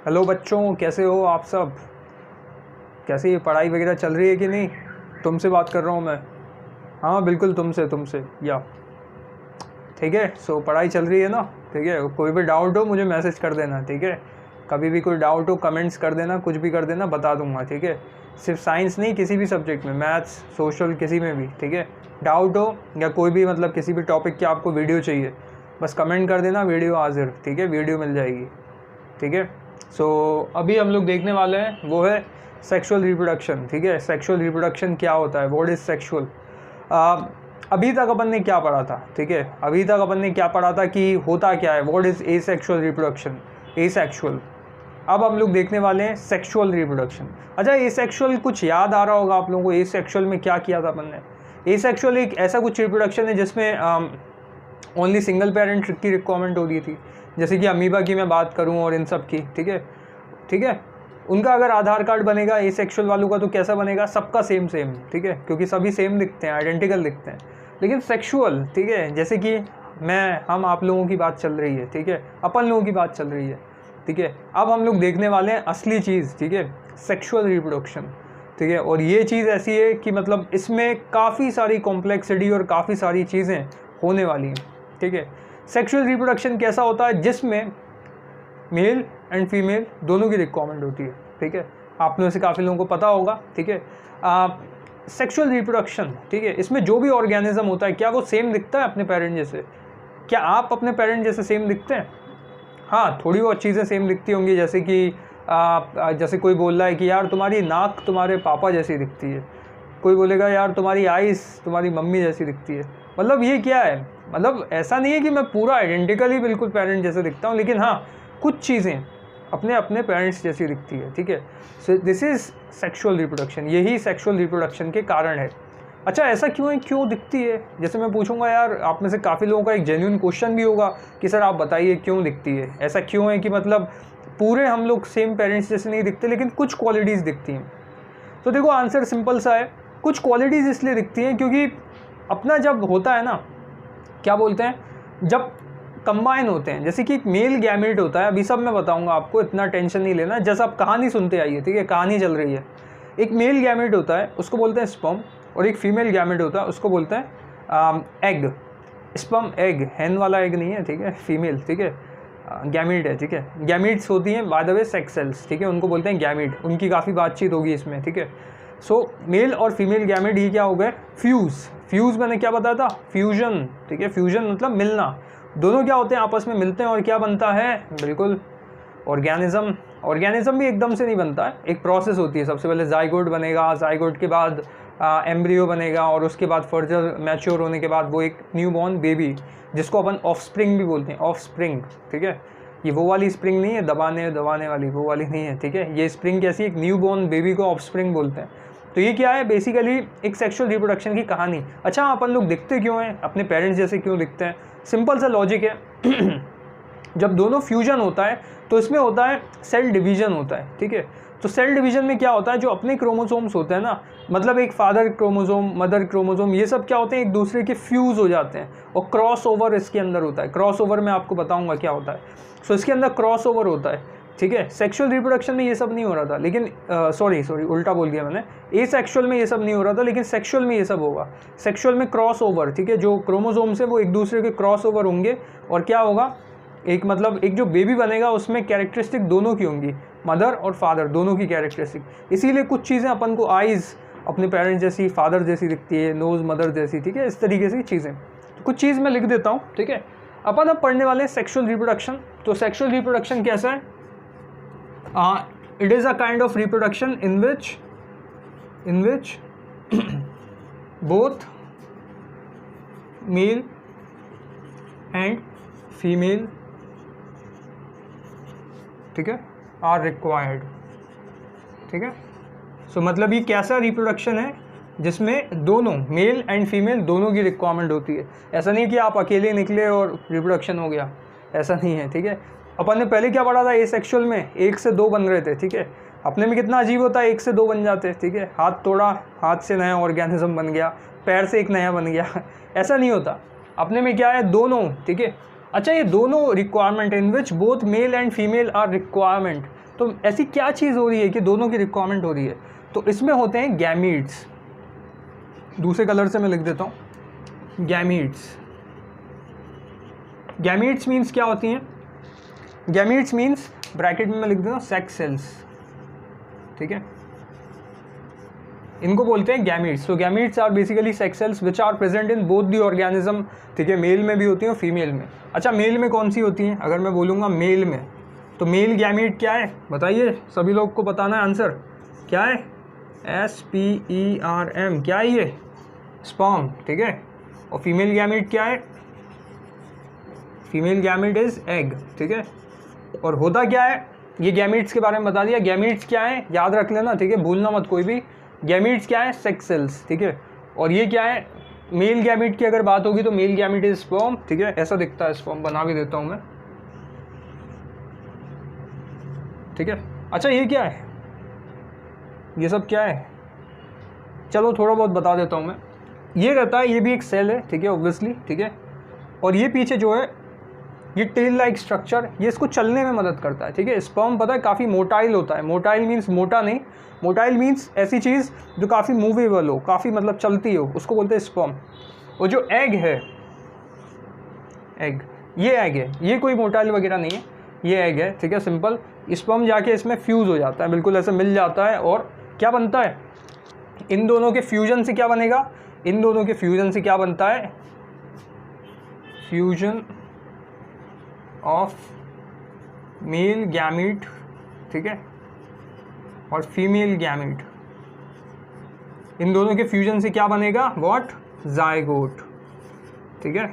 Hello बच्चों, कैसे हो आप सब? कैसे ये पढ़ाई वगैरह चल रही है कि नहीं? तुमसे बात कर रहा हूँ मैं। हाँ बिल्कुल तुमसे या ठीक है। सो पढ़ाई चल रही है ना? ठीक है, कोई भी डाउट हो मुझे मैसेज कर देना। ठीक है, कभी भी कोई डाउट हो कमेंट्स कर देना, कुछ भी कर देना, बता दूंगा। ठीक है, सिर्फ साइंस नहीं, किसी भी सब्जेक्ट में, मैथ्स सोशल किसी में भी। ठीक है, डाउट हो या कोई भी मतलब किसी भी टॉपिक की आपको वीडियो चाहिए, बस कमेंट कर देना, वीडियो हाजिर। ठीक है, वीडियो मिल जाएगी। ठीक है, सो अभी हम लोग देखने वाले हैं वो है सेक्सुअल रिप्रोडक्शन। ठीक है, सेक्सुअल रिप्रोडक्शन क्या होता है, व्हाट इज़ सेक्सुअल। अभी तक अपन ने क्या पढ़ा था? ठीक है, अभी तक अपन ने क्या पढ़ा था कि होता क्या है, what is asexual reproduction, asexual. अब हम लोग देखने वाले हैं सेक्सुअल रिप्रोडक्शन। अच्छा, एसेक्सुअल कुछ याद आ रहा होगा आप लोगों को, एसेक्सुअल में क्या किया था अपन ने? एसेक्सुअल एक ऐसा कुछ रिप्रोडक्शन है जिसमें ओनली सिंगल पेरेंट की रिक्वायरमेंट होती थी, जैसे कि अमीबा की मैं बात करूं और इन सब की। ठीक है, ठीक है, उनका अगर आधार कार्ड बनेगा एसेक्सुअल वालों का तो कैसा बनेगा? सबका सेम सेम। ठीक है, क्योंकि सभी सेम दिखते हैं, आइडेंटिकल दिखते हैं। लेकिन सेक्सुअल, ठीक है, जैसे कि हम आप लोगों की बात चल रही है। ठीक है, अपन लोगों की बात चल रही है। ठीक है, अब हम लोग देखने वाले हैं असली चीज़। ठीक है, सेक्सुअल रिप्रोडक्शन। ठीक है, और ये चीज़ ऐसी है कि मतलब इसमें काफ़ी सारी कॉम्प्लेक्सिटी और काफ़ी सारी चीज़ें होने वाली हैं। ठीक है, सेक्सुअल रिप्रोडक्शन कैसा होता है? जिसमें मेल एंड फीमेल दोनों की रिक्वायरमेंट होती है। ठीक है, आप में से काफ़ी लोगों को पता होगा। ठीक है, सेक्सुअल रिप्रोडक्शन, ठीक है, इसमें जो भी ऑर्गेनिज्म होता है क्या वो सेम दिखता है अपने पेरेंट जैसे? क्या आप अपने पेरेंट जैसे सेम दिखते हैं? हाँ, थोड़ी बहुत चीज़ें सेम दिखती होंगी, जैसे कि जैसे कोई बोल रहा है कि यार तुम्हारी नाक तुम्हारे पापा जैसी दिखती है, कोई बोलेगा यार तुम्हारी आइज़ तुम्हारी मम्मी जैसी दिखती है। मतलब ये क्या है? मतलब ऐसा नहीं है कि मैं पूरा आइडेंटिकली बिल्कुल पेरेंट जैसे दिखता हूँ, लेकिन हाँ, कुछ चीज़ें अपने अपने पेरेंट्स जैसी दिखती है। ठीक है, so this is sexual reproduction, यही सेक्सुअल रिप्रोडक्शन के कारण है। अच्छा, ऐसा क्यों है, क्यों दिखती है? जैसे मैं पूछूंगा यार, आप में से काफ़ी लोगों का एक जेन्युइन क्वेश्चन भी होगा कि सर आप बताइए क्यों दिखती है, ऐसा क्यों है कि मतलब पूरे हम लोग सेम पेरेंट्स जैसे नहीं दिखते लेकिन कुछ क्वालिटीज़ दिखती हैं। तो देखो, आंसर सिंपल सा है, कुछ क्वालिटीज़ इसलिए दिखती हैं क्योंकि अपना जब होता है ना, क्या बोलते हैं, जब कंबाइन होते हैं, जैसे कि एक मेल गैमेट होता है, अभी सब मैं बताऊंगा आपको, इतना टेंशन नहीं लेना, जैसा आप कहानी सुनते आइए। ठीक है, कहानी चल रही है। एक मेल गैमेट होता है उसको बोलते हैं स्पर्म, और एक फीमेल गैमेट होता है उसको बोलते हैं एग। स्पर्म एग, हैन वाला एग नहीं है। ठीक है, फीमेल। ठीक है, गैमेट है। ठीक है, गैमेट्स होती हैं by the way sex cells. ठीक है, उनको बोलते हैं गैमेट, उनकी काफ़ी बातचीत होगी इसमें। ठीक है, सो मेल और फीमेल गैमेट ये क्या हो गए? फ्यूज़ मैंने क्या बताया था? फ्यूजन। ठीक है, फ्यूजन मतलब मिलना, दोनों क्या होते हैं, आपस में मिलते हैं और क्या बनता है? बिल्कुल ऑर्गेनिज्म। ऑर्गेनिज्म भी एकदम से नहीं बनता है, एक प्रोसेस होती है। सबसे पहले जाइगोट बनेगा, जाइगोट के बाद एम्ब्रियो बनेगा, और उसके बाद फर्दर मैच्योर होने के बाद वो एक न्यू बॉर्न बेबी, जिसको अपन ऑफस्प्रिंग भी बोलते हैं, ऑफस्प्रिंग। ठीक है, ये वो वाली स्प्रिंग नहीं है, दबाने वाली, वो वाली नहीं है। ठीक है, ये स्प्रिंग कैसी, एक न्यू बॉर्न बेबी को ऑफस्प्रिंग बोलते हैं। तो ये क्या है? बेसिकली एक सेक्सुअल रिप्रोडक्शन की कहानी। अच्छा, अपन लोग दिखते क्यों हैं, अपने पेरेंट्स जैसे क्यों दिखते हैं? सिंपल सा लॉजिक है जब दोनों फ्यूजन होता है तो इसमें होता है सेल डिवीजन होता है। ठीक है, तो सेल डिवीजन में क्या होता है, जो अपने क्रोमोसोम्स होते हैं ना, मतलब एक फादर क्रोमोसोम, मदर क्रोमोसोम, ये सब क्या होते हैं, एक दूसरे के फ्यूज़ हो जाते हैं, और क्रॉस ओवर इसके अंदर होता है। क्रॉस ओवर में आपको बताऊंगा क्या होता है। सो इसके अंदर क्रॉस ओवर होता है। ठीक है, सेक्सुअल रिप्रोडक्शन में ये सब नहीं हो रहा था, लेकिन सॉरी उल्टा बोल दिया मैंने, ए सेक्सुअल में ये सब नहीं हो रहा था, लेकिन सेक्सुअल में ये सब होगा। सेक्सुअल में क्रॉस ओवर, ठीक है, जो क्रोमोसोम्स है वो एक दूसरे के क्रॉस ओवर होंगे, और क्या होगा, एक मतलब एक जो बेबी बनेगा उसमें कैरेक्टरिस्टिक दोनों की होंगी, मदर और फादर दोनों की कैरेक्टरिस्टिक। इसीलिए कुछ चीज़ें अपन को आइज़ अपने पेरेंट्स जैसी, फादर जैसी दिखती है, नोज़ मदर जैसी। ठीक है, इस तरीके से चीज़ें। तो कुछ चीज़ मैं लिख देता हूँ। ठीक है, अपन अब पढ़ने वाले हैं सेक्सुअल रिप्रोडक्शन। तो सेक्सुअल रिप्रोडक्शन कैसा है? It is a kind of reproduction in which both male and female, ठीक है, आर रिक्वायर्ड। ठीक है, सो मतलब ये कैसा रिप्रोडक्शन है जिसमें दोनों मेल एंड फीमेल दोनों की रिक्वायरमेंट होती है। ऐसा नहीं कि आप अकेले निकले और रिप्रोडक्शन हो गया, ऐसा नहीं है। ठीक है, अपन ने पहले क्या पढ़ा था, एसेक्सुअल में 1 से 2 बन रहे थे। ठीक है, अपने में कितना अजीब होता है, 1 से 2 बन जाते। ठीक है, हाथ तोड़ा, हाथ से नया ऑर्गेनिज्म बन गया, पैर से एक नया बन गया ऐसा नहीं होता। अपने में क्या है, दोनों। ठीक है, अच्छा, ये दोनों requirement in which both male and female are requirement, तो ऐसी क्या चीज़ हो रही है कि दोनों की रिक्वायरमेंट हो रही है? तो इसमें होते हैं गैमीट्स, दूसरे कलर से मैं लिख देता हूँ, गैमीट्स। गैमीट्स मीन्स क्या होती हैं? गैमीट्स मीन्स ब्रैकेट में मैं लिख देता हूँ सेक्स सेल्स, ठीक है, इनको बोलते हैं गैमीट्स। तो gametes are basically sex cells which are present in both the organism, ठीक है, मेल में भी होती हैं और फीमेल में। अच्छा, मेल में कौन सी होती हैं? अगर मैं बोलूँगा मेल में, तो मेल गैमीट क्या है बताइए, सभी लोग को बताना है आंसर क्या है? SPERM, क्या है ये? स्पर्म, ठीक है। और फीमेल गैमीट क्या है? फीमेल गैमीट इज एग, ठीक है। और होता क्या है, ये गैमीट्स के बारे में बता दिया। गैमीट्स क्या है याद रख लेना, ठीक है, भूलना मत कोई भी। गैमीट्स क्या है? सेक्स सेल्स, ठीक है। और ये क्या है? मेल गैमीट की अगर बात होगी तो मेल गैमीट इज स्पर्म, ठीक है, ऐसा दिखता है स्पर्म, बना भी देता हूँ मैं, ठीक है। अच्छा, ये क्या है? ये सब क्या है? चलो थोड़ा बहुत बता देता हूँ मैं। ये रहता है, ये भी एक सेल है, ठीक है, ऑब्वियसली, ठीक है। और ये पीछे जो है ये टेल लाइक स्ट्रक्चर, ये इसको चलने में मदद करता है, ठीक है। स्पर्म पता है काफ़ी मोटाइल होता है। मोटाइल मीन्स मोटा नहीं, मोटाइल मीन्स ऐसी चीज़ जो काफ़ी मूवेबल हो, काफ़ी मतलब चलती हो, उसको बोलते हैं स्पर्म। और जो एग है, एग, ये एग है, ये कोई मोटाइल वगैरह नहीं है, ये एग है, ठीक है, सिंपल। स्पर्म जाके इसमें फ्यूज़ हो जाता है, बिल्कुल ऐसे मिल जाता है, और क्या बनता है? इन दोनों के फ्यूजन से क्या बनेगा? इन दोनों के फ्यूजन से क्या बनता है? फ्यूजन ऑफ मेल गैमीट, ठीक है, और फीमेल गैमीट, इन दोनों के फ्यूजन से क्या बनेगा? व्हाट? जाइगोट, ठीक है।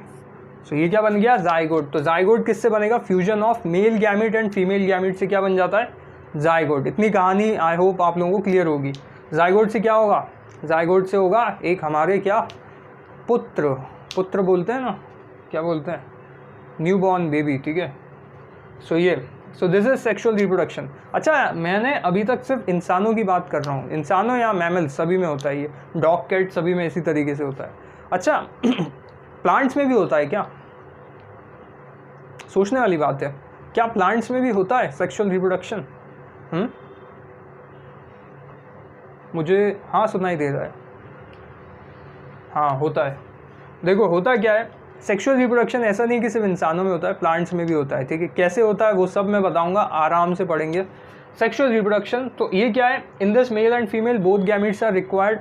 सो ये क्या बन गया? जाइगोट। तो जाइगोट किससे बनेगा? Fusion of male gamete and female gamete से क्या बन जाता है? जाइगोट। इतनी कहानी आई होप आप लोगों को क्लियर होगी। जाइगोट से क्या होगा? जाइगोट से होगा एक हमारे क्या? पुत्र, पुत्र बोलते हैं ना, क्या बोलते हैं? न्यू बॉर्न बेबी, ठीक है। So this is sexual reproduction. अच्छा, मैंने अभी तक सिर्फ इंसानों की बात कर रहा हूँ, इंसानों या मैमल सभी में होता है ये, डॉग कैट सभी में इसी तरीके से होता है। अच्छा प्लांट्स में भी होता है क्या? सोचने वाली बात है, क्या प्लांट्स में भी होता है सेक्सुअल रिप्रोडक्शन? मुझे हाँ सुनाई दे रहा है, हाँ होता है। देखो होता क्या है, सेक्सुअल रिप्रोडक्शन ऐसा नहीं कि सिर्फ इंसानों में होता है, प्लांट्स में भी होता है, ठीक है। कैसे होता है वो सब मैं बताऊंगा, आराम से पढ़ेंगे। सेक्सुअल रिप्रोडक्शन तो ये क्या है? In this male and female both gametes are required.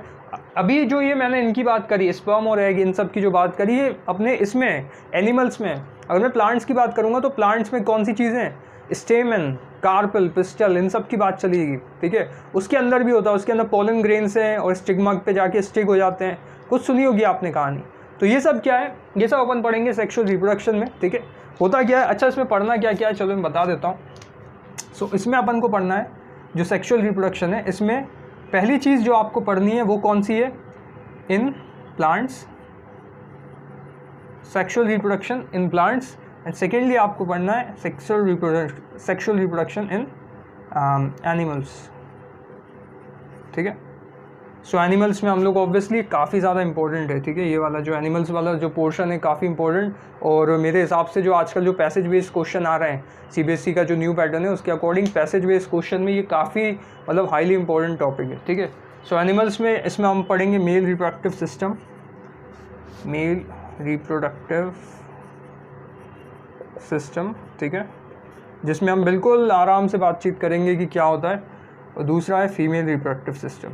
अभी जो ये मैंने इनकी बात करी, स्पर्म और एग, इन सब की जो बात करी है अपने इसमें एनिमल्स में। अगर मैं प्लांट्स की बात करूँगा तो प्लांट्स में कौन सी चीज़ें? स्टेमन, कार्पल, पिस्टल, इन सब की बात चलेगी, ठीक है। उसके अंदर भी होता है, उसके अंदर पोलन ग्रेन्स हैं और स्टिग्मा पे जाके स्टिक हो जाते हैं, कुछ सुनी होगी आपने कहानी। तो ये सब क्या है? ये सब अपन पढ़ेंगे सेक्सुअल रिप्रोडक्शन में, ठीक है। होता क्या है? अच्छा, इसमें पढ़ना क्या क्या है चलो मैं बता देता हूँ। सो इसमें अपन को पढ़ना है जो सेक्सुअल रिप्रोडक्शन है, इसमें पहली चीज़ जो आपको पढ़नी है वो कौन सी है? In plants, sexual reproduction in plants. And secondly आपको पढ़ना है सेक्सुअल रिप्रोडक्शन इन एनिमल्स, ठीक है। सो एनिमल्स में हम लोग ऑब्वियसली काफ़ी ज़्यादा इंपॉर्टेंट है, ठीक है। ये वाला जो एनिमल्स वाला जो पोर्शन है काफ़ी इंपॉर्टेंट, और मेरे हिसाब से जो आजकल जो पैसेज बेस्ड क्वेश्चन आ रहे हैं CBSE का जो न्यू पैटर्न है उसके अकॉर्डिंग पैसेज बेस्ड क्वेश्चन में ये काफ़ी मतलब हाईली इंपॉर्टेंट टॉपिक है, ठीक है। सो एनिमल्स में इसमें हम पढ़ेंगे male reproductive system, male reproductive system, ठीक है, जिसमें हम बिल्कुल आराम से बातचीत करेंगे कि क्या होता है। और दूसरा है फीमेल रिप्रोडक्टिव सिस्टम,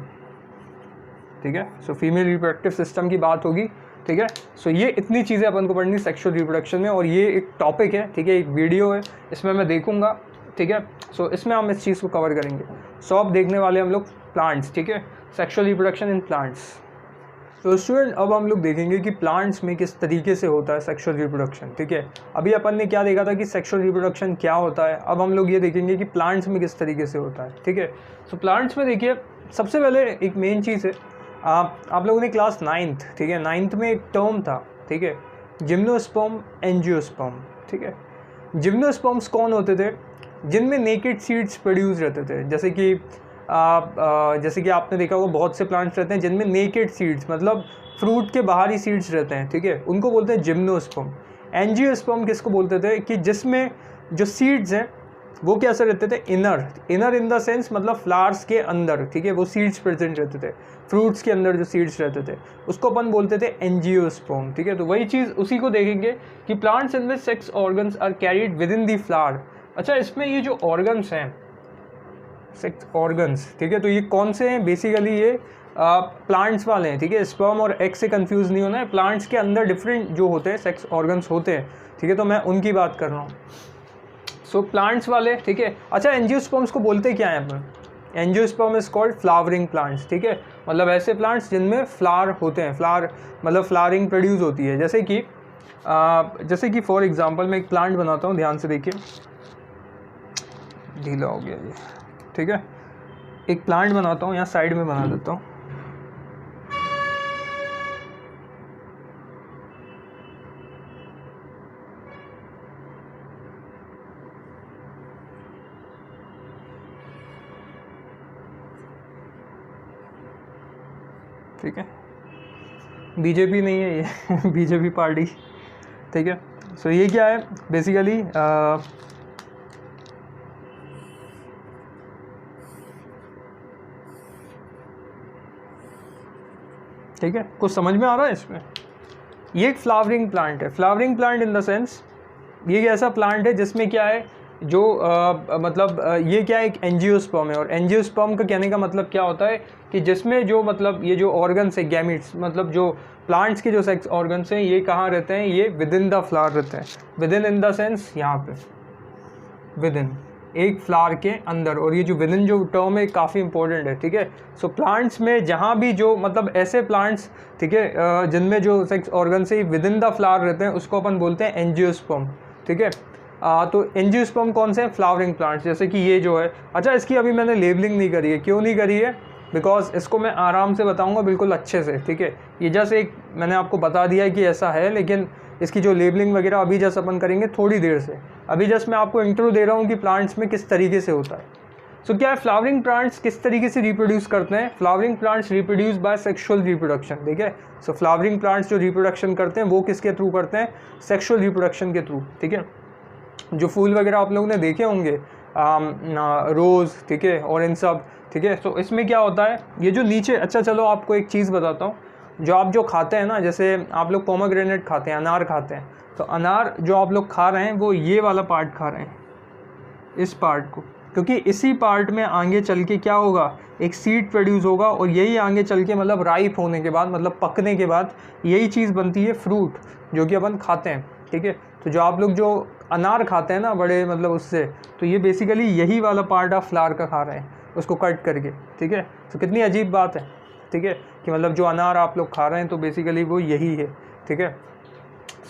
ठीक है। सो फीमेल रिप्रोडक्टिव सिस्टम की बात होगी, ठीक है। सो ये इतनी चीज़ें अपन को पढ़नी सेक्सुअल रिप्रोडक्शन में, और ये एक टॉपिक है, ठीक है, एक वीडियो है, इसमें मैं देखूंगा, ठीक है। सो इसमें हम इस चीज़ को कवर करेंगे। सो अब देखने वाले हम लोग प्लांट्स, ठीक है, सेक्सुअल रिप्रोडक्शन इन प्लांट्स। तो स्टूडेंट अब हम लोग देखेंगे कि प्लांट्स में किस तरीके से होता है सेक्सुअल रिप्रोडक्शन, ठीक है। अभी अपन ने क्या देखा था कि सेक्सुअल रिप्रोडक्शन क्या होता है, अब हम लोग ये देखेंगे कि प्लांट्स में किस तरीके से होता है, ठीक है। सो प्लांट्स में देखिए सबसे पहले एक मेन चीज़ है, आप लोगों ने क्लास 9th, ठीक है, 9th में एक टर्म था, ठीक है, जिम्नोस्पर्म, एंजियोस्पर्म, ठीक है। जिम्नोस्पर्म्स कौन होते थे? जिनमें नेकेड सीड्स प्रोड्यूस रहते थे, जैसे कि आपने देखा होगा बहुत से प्लांट्स रहते हैं जिनमें नेकेड सीड्स मतलब फ्रूट के बाहर ही सीड्स रहते हैं, ठीक है, उनको बोलते हैं जिम्नोस्पर्म। एंजियोस्पर्म किसको बोलते थे? कि जिसमें जो सीड्स हैं वो कैसे रहते थे, inner, inner in the sense मतलब फ्लावर्स के अंदर, ठीक है, वो सीड्स प्रेजेंट रहते थे, फ्रूट्स के अंदर जो सीड्स रहते थे उसको अपन बोलते थे एंजियोस्पर्म, ठीक है। तो वही चीज़ उसी को देखेंगे कि plants in which sex organs are carried within the flower. अच्छा, इसमें ये जो ऑर्गन्स हैं, सेक्स ऑर्गन्स, ठीक है, तो ये कौन से हैं, बेसिकली ये प्लांट्स वाले हैं, ठीक है। स्पर्म और एग से कंफ्यूज नहीं होना है, प्लांट्स के अंदर डिफरेंट जो होते हैं सेक्स ऑर्गन्स होते हैं, ठीक है, तो मैं उनकी बात कर रहा हूँ। सो प्लांट्स वाले, ठीक है। अच्छा, एंजियोस्पर्म्स को बोलते क्या हैं अपन, angiosperm is called flowering plants, ठीक है, मतलब ऐसे प्लांट्स जिनमें फ्लावर होते हैं, फ्लावर मतलब फ्लावरिंग प्रोड्यूस होती है। जैसे कि फॉर एग्जांपल मैं एक प्लांट बनाता हूँ, ध्यान से देखिए, ढीला हो गया ये, ठीक है, एक प्लांट बनाता हूँ, यहाँ साइड में बना देता हूँ, ठीक है, बीजेपी नहीं है ये बीजेपी पार्टी, ठीक है। सो ये क्या है बेसिकली, ठीक है, कुछ समझ में आ रहा है इसमें। ये एक फ्लावरिंग प्लांट है, flowering plant in the sense ये एक ऐसा प्लांट है जिसमें क्या है जो ये क्या है, एक एंजियोस्पर्म है, और एंजियोस्पर्म का कहने का मतलब क्या होता है कि जिसमें जो मतलब ये जो ऑर्गन्स है, गैमिट्स, मतलब जो प्लांट्स के जो सेक्स ऑर्गन्स हैं ये कहाँ रहते हैं, ये विद इन द फ्लावर रहते हैं, विद इन द सेंस यहाँ पे विद इन, एक फ्लावर के अंदर, और ये जो विद इन जो टर्म है काफ़ी इंपॉर्टेंट है, ठीक है। सो प्लांट्स में जहाँ भी जो मतलब ऐसे प्लांट्स, ठीक है, जिनमें जो सेक्स ऑर्गन से विद इन द फ्लावर रहते हैं उसको अपन बोलते हैं एंजियोस्पर्म, ठीक है। तो एंजियोस्पर्म कौन से हैं, फ्लावरिंग प्लांट्स, जैसे कि ये जो है। अच्छा, इसकी अभी मैंने लेबलिंग नहीं करी है, क्यों नहीं करी है, बिकॉज इसको मैं आराम से बताऊंगा बिल्कुल अच्छे से, ठीक है। ये जस्ट एक मैंने आपको बता दिया है कि ऐसा है, लेकिन इसकी जो लेबलिंग वगैरह अभी जस्ट अपन करेंगे थोड़ी देर से। अभी जस्ट मैं आपको इंट्रो दे रहा हूँ कि प्लांट्स में किस तरीके से होता है। सो क्या है, फ्लावरिंग प्लांट्स किस तरीके से रिप्रोड्यूस करते हैं, flowering plants reproduce by sexual reproduction, ठीक है। सो फ्लावरिंग प्लांट्स जो रिप्रोडक्शन करते हैं वो किसके थ्रू करते हैं, सेक्सुअल रिप्रोडक्शन के थ्रू, ठीक है। जो फूल वगैरह आप लोगों ने देखे होंगे, रोज़, ठीक है, और इन सब, ठीक है। तो इसमें क्या होता है, ये जो नीचे, अच्छा चलो आपको एक चीज़ बताता हूँ, जो आप जो खाते हैं ना, जैसे आप लोग पोमेग्रेनेट खाते हैं, अनार खाते हैं, तो अनार जो आप लोग खा रहे हैं वो ये वाला पार्ट खा रहे हैं, इस पार्ट को, क्योंकि इसी पार्ट में आगे चल के क्या होगा, एक सीड प्रोड्यूस होगा, और यही आगे चल के मतलब राइप होने के बाद, मतलब पकने के बाद यही चीज़ बनती है फ्रूट, जो कि अपन खाते हैं, ठीक है। तो जो आप लोग जो अनार खाते हैं ना बड़े मतलब उससे, तो ये बेसिकली यही वाला पार्ट आप फ्लावर का खा रहे हैं उसको कट करके, ठीक है। तो कितनी अजीब बात है, ठीक है, कि मतलब जो अनार आप लोग खा रहे हैं तो बेसिकली वो यही है, ठीक है।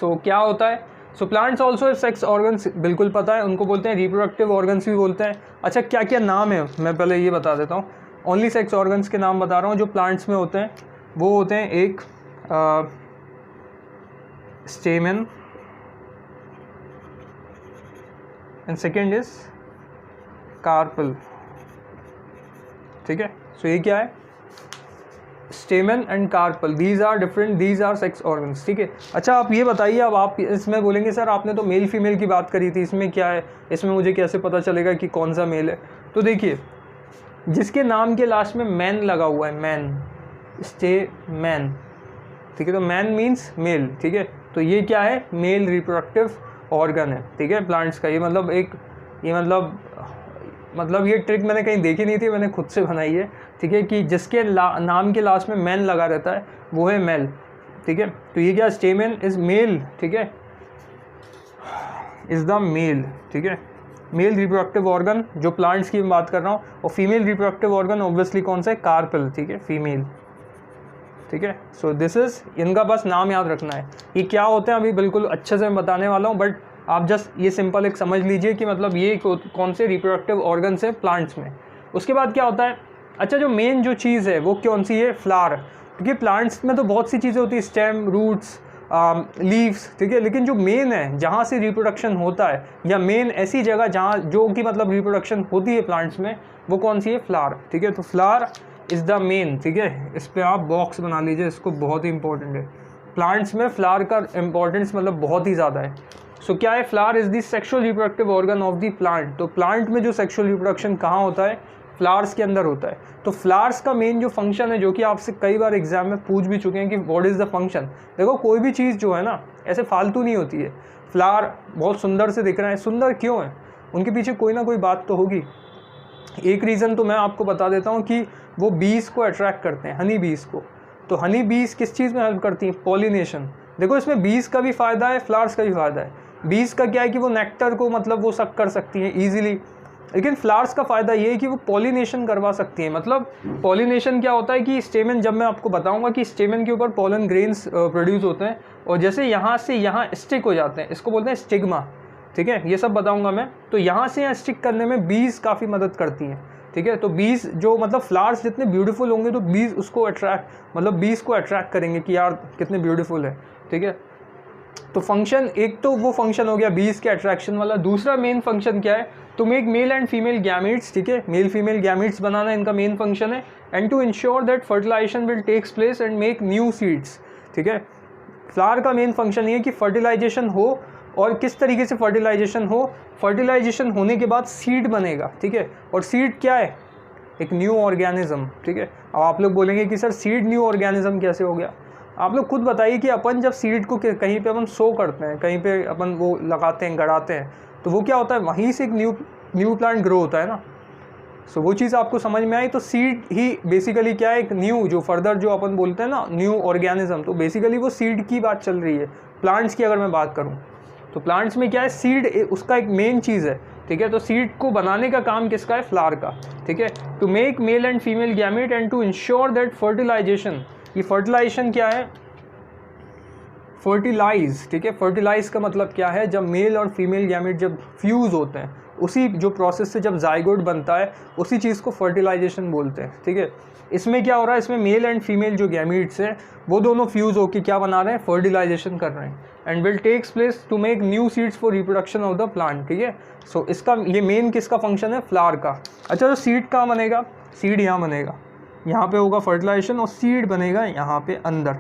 सो क्या होता है, so plants also sex organs, बिल्कुल पता है, उनको बोलते हैं रिप्रोडक्टिव ऑर्गन्स भी बोलते हैं। अच्छा, क्या क्या नाम है मैं पहले ये बता देता हूँ, ओनली सेक्स ऑर्गन्स के नाम बता रहा हूँ जो प्लांट्स में होते हैं। वो होते हैं एक stamen, and second is carpel, ठीक है। सो ये क्या है, stamen and carpel, these are different, these are sex organs, ठीक है। अच्छा, आप ये बताइए, अब आप इसमें बोलेंगे सर आपने तो मेल फीमेल की बात करी थी, इसमें क्या है, इसमें मुझे कैसे पता चलेगा कि कौन सा मेल है। तो देखिए, जिसके नाम के लास्ट में मैन लगा हुआ है, मैन, स्टे मैन, ठीक है, तो मैन मीन्स मेल, ठीक है। तो ये क्या है, मेल रिप्रोडक्टिव ऑर्गन है, ठीक है, प्लांट्स का। ये मतलब ये ट्रिक मैंने कहीं देखी नहीं थी, मैंने खुद से बनाई है, ठीक है, कि जिसके नाम के लास्ट में मैन लगा रहता है वो है मेल, ठीक है। तो ये क्या, स्टेमन इज मेल, ठीक है, इज द मेल, ठीक है, मेल रिप्रोडक्टिव ऑर्गन जो प्लांट्स की बात कर रहा हूँ। और फीमेल रिप्रोडक्टिव ऑर्गन ऑब्वियसली कौन सा है, कार्पल, ठीक है, फीमेल, ठीक है। सो दिस इज, इनका बस नाम याद रखना है। ये क्या होते हैं अभी बिल्कुल अच्छे से मैं बताने वाला हूँ, बट आप जस्ट ये सिंपल एक समझ लीजिए कि मतलब ये कौन से रिप्रोडक्टिव ऑर्गन्स है प्लांट्स में। उसके बाद क्या होता है, अच्छा जो मेन जो चीज़ है वो कौन सी है, फ्लावर, क्योंकि प्लांट्स में तो बहुत सी चीज़ें होती है, स्टेम, रूट्स, लीव्स, ठीक है, लेकिन जो मेन है जहाँ से रिप्रोडक्शन होता है, या मेन ऐसी जगह जहाँ जो कि मतलब रिप्रोडक्शन होती है प्लांट्स में, वो कौन सी है, फ्लावर, ठीक है। तो फ्लावर इज़ द मेन, ठीक है, इस पर आप बॉक्स बना लीजिए, इसको बहुत ही इंपॉर्टेंट है। प्लांट्स में फ्लावर का इम्पोर्टेंस मतलब बहुत ही ज़्यादा है। सो क्या है, flower is the sexual reproductive organ of the plant. तो प्लांट में जो सेक्सुअल रिप्रोडक्शन कहाँ होता है, फ्लावर्स के अंदर होता है। तो फ्लावर्स का मेन जो फंक्शन है, जो कि आपसे कई बार एग्जाम में पूछ भी चुके हैं कि व्हाट इज़ द फंक्शन। देखो कोई भी चीज़ जो है ना ऐसे फालतू नहीं होती है। फ्लावर बहुत सुंदर से दिख रहे हैं, सुंदर क्यों है, उनके पीछे कोई ना कोई बात तो होगी। एक रीज़न तो मैं आपको बता देता हूँ कि वो बीज को अट्रैक्ट करते हैं, हनी बीज को। तो हनी बीज किस चीज़ में हेल्प करती हैं, पॉलिनेशन। देखो इसमें बीज का भी फ़ायदा है, फ्लावर्स का भी फ़ायदा है। बीज का क्या है कि वो नेक्टर को मतलब वो सक कर सकती हैं ईजिली, लेकिन फ्लावर्स का फ़ायदा ये है कि वो पॉलिनेशन करवा सकती हैं। मतलब पॉलिनेशन क्या होता है कि स्टेमन, जब मैं आपको बताऊंगा कि स्टेमन के ऊपर पॉलन ग्रेन्स प्रोड्यूस होते हैं और जैसे यहाँ से यहाँ स्टिक हो जाते हैं, इसको बोलते हैं स्टिग्मा, ठीक है, ये सब बताऊंगा मैं। तो यहाँ से यहाँ स्टिक करने में बीज काफ़ी मदद करती हैं, ठीक है। तो बीज जो मतलब फ्लावर्स जितने ब्यूटीफुल होंगे तो बीज उसको अट्रैक्ट, मतलब बीज को अट्रैक्ट करेंगे कि यार कितने ब्यूटीफुल है, ठीक है। तो फंक्शन, एक तो वो फंक्शन हो गया बीज के अट्रैक्शन वाला। दूसरा मेन फंक्शन क्या है, to make male and female gametes, ठीक है, मेल फीमेल गैमेट्स बनाना इनका मेन फंक्शन है। And to ensure that fertilization will takes place and make new seeds, ठीक है। फ्लावर का मेन फंक्शन ये है कि फर्टिलाइजेशन हो, और किस तरीके से फर्टिलाइजेशन हो, फर्टिलाइजेशन होने के बाद सीड बनेगा, ठीक है। और सीड क्या है, एक न्यू ऑर्गेनिज्म, ठीक है। अब आप लोग बोलेंगे कि सर सीड न्यू ऑर्गेनिज्म कैसे हो गया। आप लोग खुद बताइए कि अपन जब सीड को कहीं पे अपन सो करते हैं, कहीं पे अपन वो लगाते हैं, गड़ाते हैं, तो वो क्या होता है, वहीं से एक न्यू प्लांट ग्रो होता है ना। सो वो चीज़ आपको समझ में आई। तो सीड ही बेसिकली क्या है, एक न्यू, जो फर्दर जो अपन बोलते हैं ना न्यू ऑर्गेनिज्म, तो बेसिकली वो सीड की बात चल रही है। प्लांट्स की अगर मैं बात करूँ तो प्लांट्स में क्या है, सीड उसका एक मेन चीज़ है, ठीक है। तो सीड को बनाने का काम किसका है, फ्लावर का, ठीक है। To make male and female gamete and to ensure that fertilization, ये फर्टिलाइजेशन क्या है, फर्टिलाइज, ठीक है। फर्टिलाइज का मतलब क्या है, जब मेल और फीमेल गैमेट जब फ्यूज़ होते हैं, उसी जो प्रोसेस से जब जाइगोट बनता है, उसी चीज़ को फर्टिलाइजेशन बोलते हैं, ठीक है। इसमें क्या हो रहा है, इसमें मेल एंड फीमेल जो गैमेट्स हैं वो दोनों फ्यूज़ होकर क्या बना रहे हैं, फर्टिलाइजेशन कर रहे हैं। And will takes place to make new seeds for reproduction of the plant, ठीक है। सो इसका ये मेन किसका फंक्शन है, फ्लावर का। अच्छा, तो सीड कहाँ बनेगा, सीड यहाँ बनेगा, यहाँ पे होगा फर्टिलाइजेशन और सीड बनेगा यहाँ पे अंदर,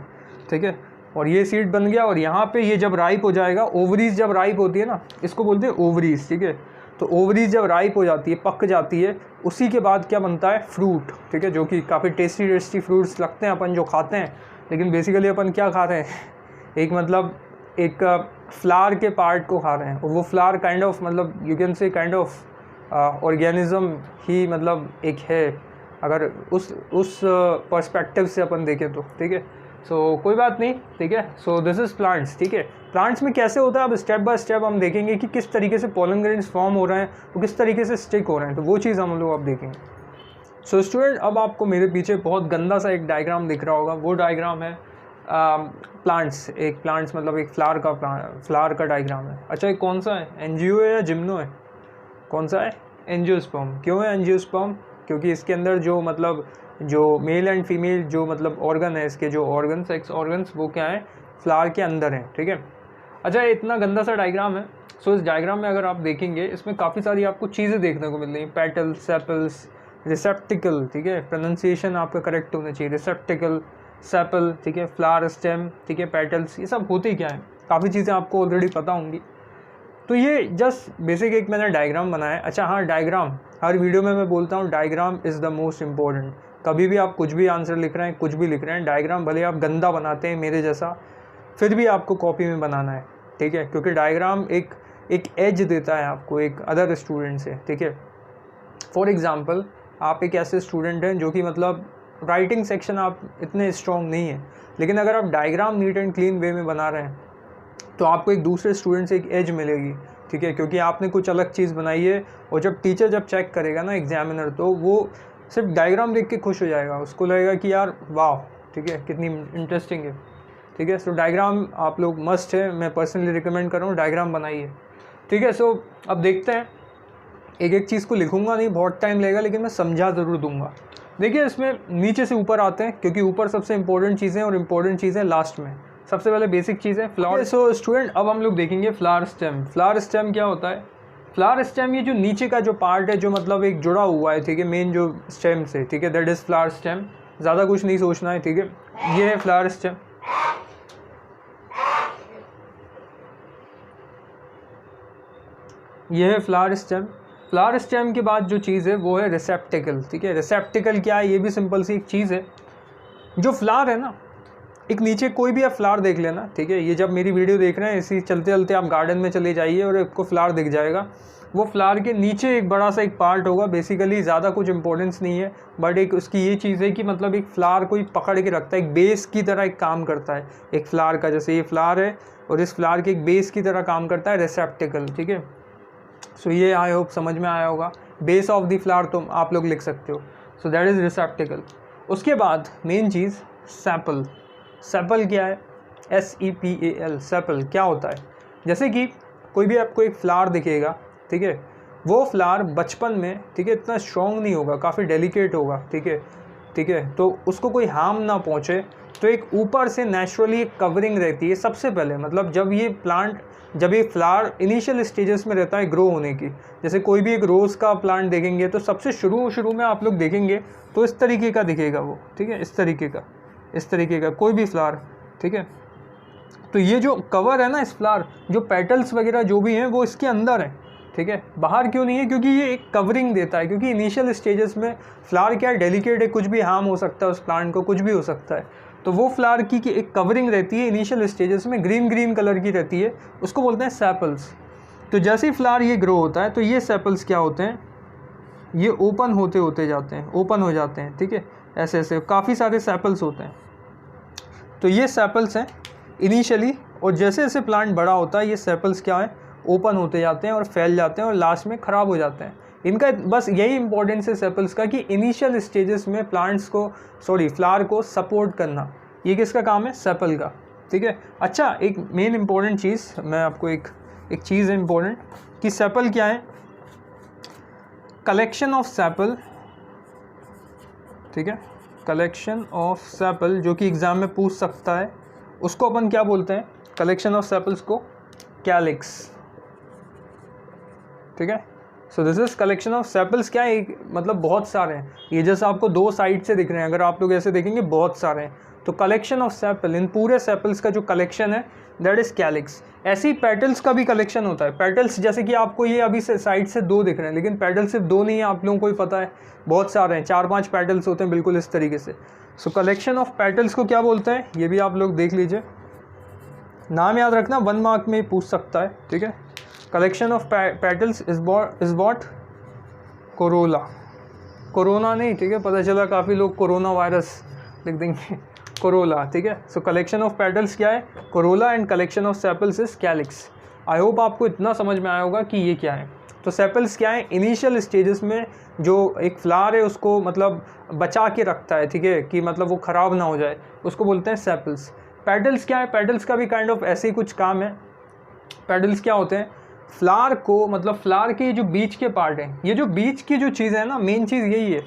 ठीक है। और ये सीड बन गया, और यहाँ पे ये जब राइप हो जाएगा, ओवरीज जब राइप होती है ना, इसको बोलते हैं ओवरीज, ठीक है। तो ओवरीज जब राइप हो जाती है, पक जाती है, उसी के बाद क्या बनता है, फ्रूट, ठीक है, जो कि काफ़ी टेस्टी फ्रूट्स लगते हैं अपन जो खाते हैं। लेकिन बेसिकली अपन क्या खा रहे हैं, एक मतलब एक फ्लावर के पार्ट को खा रहे हैं, और वो फ्लावर काइंड ऑफ, मतलब you can say kind of organism ही मतलब एक है, अगर उस पर्सपेक्टिव से अपन देखें तो, ठीक है। सो कोई बात नहीं, ठीक है। सो दिस इज़ प्लांट्स, ठीक है। प्लांट्स में कैसे होता है, अब स्टेप बाय स्टेप हम देखेंगे कि किस तरीके से पोलन ग्रेन्स फॉर्म हो रहे हैं, वो किस तरीके से स्टिक हो रहे हैं, तो वो चीज़ हम लोग अब देखेंगे। सो स्टूडेंट, अब आपको मेरे पीछे बहुत गंदा सा एक डायग्राम दिख रहा होगा, वो डायग्राम है प्लांट्स, एक प्लांट्स मतलब एक फ्लावर का डायग्राम है। अच्छा, ये कौन सा है, एंजियो है या जिम्नो है, कौन सा है, एंजियोस्पर्म। क्यों है एंजियोस्पर्म, क्योंकि इसके अंदर जो मतलब जो मेल एंड फीमेल जो मतलब ऑर्गन है, इसके जो ऑर्गन, सेक्स ऑर्गन्स, वो क्या है, फ्लावर के अंदर हैं, ठीक है। अच्छा, इतना गंदा सा डायग्राम है। सो इस डायग्राम में अगर आप देखेंगे, इसमें काफ़ी सारी आपको चीज़ें देखने को मिल रही हैं, पेटल, सेपल्स, रिसेप्टिकल, ठीक है, प्रोनाउंसिएशन आपका करेक्ट होना चाहिए, रिसेप्टिकल, सेपल, ठीक है, फ्लावर, स्टेम, ठीक है, पेटल्स, ये सब होते क्या है, काफ़ी चीज़ें आपको ऑलरेडी पता होंगी। तो ये जस्ट बेसिक एक मैंने डायग्राम बनाया है। अच्छा हाँ, डायग्राम हर वीडियो में मैं बोलता हूँ, diagram is the most important. कभी भी आप कुछ भी आंसर लिख रहे हैं, कुछ भी लिख रहे हैं, डायग्राम भले आप गंदा बनाते हैं मेरे जैसा, फिर भी आपको कॉपी में बनाना है, ठीक है, क्योंकि डायग्राम एक एज देता है आपको एक अदर स्टूडेंट से, ठीक है। फॉर एग्ज़ाम्पल, आप एक ऐसे स्टूडेंट हैं जो कि मतलब राइटिंग सेक्शन आप इतने स्ट्रॉन्ग नहीं है, लेकिन अगर आप डायग्राम नीट एंड क्लीन वे में बना रहे हैं तो आपको एक दूसरे स्टूडेंट से एक एज मिलेगी, ठीक है, क्योंकि आपने कुछ अलग चीज़ बनाई है। और जब टीचर जब चेक करेगा ना, एग्जामिनर, तो वो सिर्फ डायग्राम देख के खुश हो जाएगा, उसको लगेगा कि यार वाह, ठीक है, कितनी इंटरेस्टिंग है, ठीक है। सो डायग्राम आप लोग मस्ट है, मैं पर्सनली रिकमेंड कर रहा हूँ, डायग्राम बनाइए, ठीक है। सो अब देखते हैं, एक एक चीज़ को लिखूंगा नहीं, बहुत टाइम लगेगा, लेकिन मैं समझा ज़रूर दूंगा। देखिए, इसमें नीचे से ऊपर आते हैं, क्योंकि ऊपर सबसे इंपॉर्टेंट चीज़ें और इम्पोर्टेंट चीज़ें लास्ट में। सबसे पहले बेसिक चीज़ है फ्लावर। सो स्टूडेंट, अब हम लोग देखेंगे फ्लावर स्टेम। फ्लावर स्टेम क्या होता है, फ्लावर स्टेम ये जो नीचे का जो पार्ट है, जो मतलब एक जुड़ा हुआ है, ठीक है, मेन जो स्टेम से, ठीक है, दैट इज़ फ्लावर स्टेम। ज़्यादा कुछ नहीं सोचना है, ठीक है, ये है फ्लावर स्टेम। ये है फ्लावर स्टेम। फ्लावर स्टेम के बाद जो चीज़ है वो है रिसेप्टिकल। ठीक है, रिसेप्टिकल क्या है, ये भी सिंपल सी एक चीज़ है। जो फ्लावर है ना, एक नीचे कोई भी आप फ्लावर देख लेना, ठीक है, ये जब मेरी वीडियो देख रहे हैं इसी चलते चलते आप गार्डन में चले जाइए और आपको फ्लावर दिख जाएगा। वो फ्लावर के नीचे एक बड़ा सा एक पार्ट होगा, बेसिकली ज़्यादा कुछ इंपॉर्टेंस नहीं है, बट एक उसकी ये चीज़ है कि मतलब एक फ्लावर कोई पकड़ के रखता है, एक बेस की तरह एक काम करता है एक फ्लावर का। जैसे ये फ्लावर है और इस फ्लावर के एक बेस की तरह काम करता है रिसेप्टिकल। ठीक है, सो ये आई होप समझ में आया होगा। बेस ऑफ द फ्लावर तो आप लोग लिख सकते हो। So that is रिसेप्टिकल। उसके बाद मेन चीज़ सेपल। सेपल क्या है, SEPAL, सेपल क्या होता है। जैसे कि कोई भी आपको एक फ्लावर दिखेगा, ठीक है, वो फ्लावर बचपन में, ठीक है, इतना स्ट्रॉन्ग नहीं होगा, काफ़ी डेलिकेट होगा। ठीक है, ठीक है, तो उसको कोई हार्म ना पहुँचे, तो एक ऊपर से नेचुरली एक कवरिंग रहती है सबसे पहले। मतलब जब ये प्लांट, जब ये फ्लावर इनिशियल स्टेजेस में रहता है ग्रो होने की, जैसे कोई भी एक रोज़ का प्लांट देखेंगे तो सबसे शुरू में आप लोग देखेंगे तो इस तरीके का दिखेगा वो। ठीक है, इस तरीके का कोई भी फ्लावर। ठीक है, तो ये जो कवर है ना इस फ्लावर, जो पेटल्स वगैरह जो भी हैं वो इसके अंदर है। ठीक है, बाहर क्यों नहीं है, क्योंकि ये एक कवरिंग देता है। क्योंकि इनिशियल स्टेजेस में फ्लावर क्या है, डेलिकेट है, कुछ भी हार्म हो सकता है उस प्लांट को, कुछ भी हो सकता है। तो वो फ्लावर की एक कवरिंग रहती है इनिशियल स्टेजेस में, ग्रीन कलर की रहती है, उसको बोलते हैं सेपल्स। तो जैसे ही फ्लावर ये ग्रो होता है तो ये सेपल्स क्या होते हैं, ये ओपन होते जाते हैं, ओपन हो जाते हैं। ठीक है, ऐसे ऐसे काफ़ी सारे सेपल्स होते हैं। तो ये सेपल्स हैं इनिशियली, और जैसे जैसे प्लांट बड़ा होता है ये सेपल्स क्या है, ओपन होते जाते हैं और फैल जाते हैं और लास्ट में ख़राब हो जाते हैं। इनका बस यही इंपॉर्टेंस है सेपल्स का कि इनिशियल स्टेजेस में प्लांट्स को, फ्लावर को सपोर्ट करना, ये किसका काम है, सेपल का। ठीक है, अच्छा एक मेन इंपॉर्टेंट चीज़ मैं आपको एक चीज़ है इंपॉर्टेंट कि सेपल क्या है, कलेक्शन ऑफ सेपल। ठीक है, कलेक्शन ऑफ सेपल जो कि एग्ज़ाम में पूछ सकता है, उसको अपन क्या बोलते हैं, कलेक्शन ऑफ सेपल्स को कैलिक्स। ठीक है, so this is collection of sepals. क्या है, मतलब बहुत सारे हैं, ये जैसे आपको दो साइड से दिख रहे हैं, अगर आप लोग ऐसे देखेंगे बहुत सारे हैं। तो कलेक्शन ऑफ सेपल, इन पूरे सेपल्स का जो कलेक्शन है दैट इज कैलिक्स। ऐसे ही पेटल्स का भी कलेक्शन होता है। पेटल्स जैसे कि आपको ये अभी से साइड से दो दिख रहे हैं, लेकिन पेटल सिर्फ दो नहीं है, आप लोगों को ही पता है, बहुत सारे हैं, 4-5 पेटल्स होते हैं बिल्कुल इस तरीके से। सो कलेक्शन ऑफ पेटल्स को क्या बोलते हैं, ये भी आप लोग देख लीजिए, नाम याद रखना, 1 मार्क में पूछ सकता है। ठीक है, collection of petals is what, Corolla, corona नहीं। ठीक है, पता चला काफ़ी लोग कोरोना वायरस लिख देंगे, कोरोला। ठीक है, सो कलेक्शन ऑफ पेटल्स क्या है, Corolla, and collection of sepals is calyx. I hope आपको इतना समझ में आया होगा कि ये क्या है। तो सेपल्स क्या है, इनिशियल स्टेजेस में जो एक फ्लावर है उसको मतलब बचा के रखता है। ठीक है, कि मतलब वो ख़राब ना हो जाए, उसको बोलते हैं सेपल्स। पेटल्स क्या है, पेटल्स का भी काइंड ऑफ ऐसे ही कुछ काम है। पेटल्स क्या होते हैं, फ्लावर को, मतलब फ्लावर के जो बीच के पार्ट हैं, ये जो बीच की जो चीज़ें हैं ना, मेन चीज़ यही है।